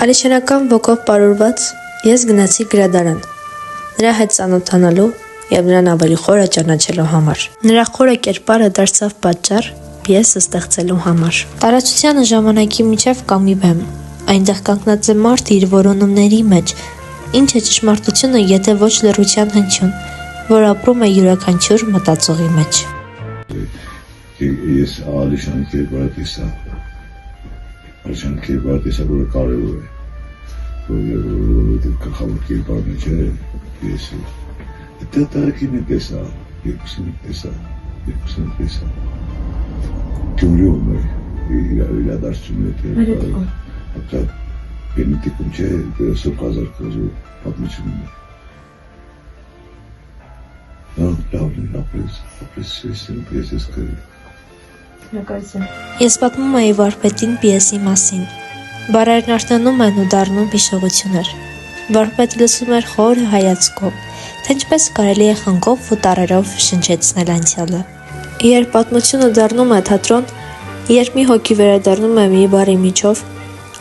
Ալիչանական ոգով պարուրված ես գնացի գրադարան, նրա հետ ծանոթանալու և նրան ավելի խորը ճանաչելու համար։ Նրա խորը կերպարը դարձավ պատճառ պիեսը ստեղծելու համար։ Տարածությանը ժամանակի միջև կա մի բեմ, այնտեղ կանգնած է մարդ իր որոնումների մեջ, ինչ է ճշմարտությունը, եթե ոչ լռության հնչյուն, որ ապրում է յուրաքանչյուր մտածողի մեջ։ Ես Ալիշան կերպարը տեսա, Ալիշան կերպարը տեսա, որը կարևոր է, որովհետև գլխավոր կերպարն չէ, պիեսը։ Դա տարեկին է տեսա, երկուսին տեսա։ Գյումրիում է, իրադարձությունները հակա Պենիտիկում չէ, 30,000 կազու պատմությունն է։ Լավն ապրես ես կրի։ Ես պատմում էի վարպետին պիեսի մասին, բառերն արթնանում են ու դառնում հիշողություններ։ Վարպետը լսում էր խորը հայացքով, թե ինչպես կարելի է խնկով ու տառերով շնչեցնել անցյալը։ Երբ պատմությունը դառնում է թատրոն, երբ մի հոգի վերադառնում է մի բառի միջով,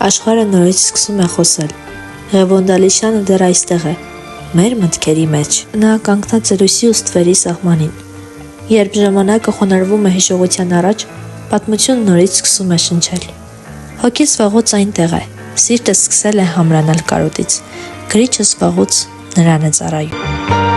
աշխարհը նորից սկսում է խոսել։ Ղևոնդը Ալիշյանը դեռ այստեղ է, մեր մտքերի մեջ։ Նա կանգնած է լույսի ու ստվերի սահմանին։ Երբ ժամանակը խոնարհվում է հիշողության առաջ, պատմությունն նորից սկսում է շնչել։ Հոգիս վաղուց այնտեղ է, սիրտը սկսել է համրանալ կարոտից, գրիչս վաղուց նրան է ծառայում։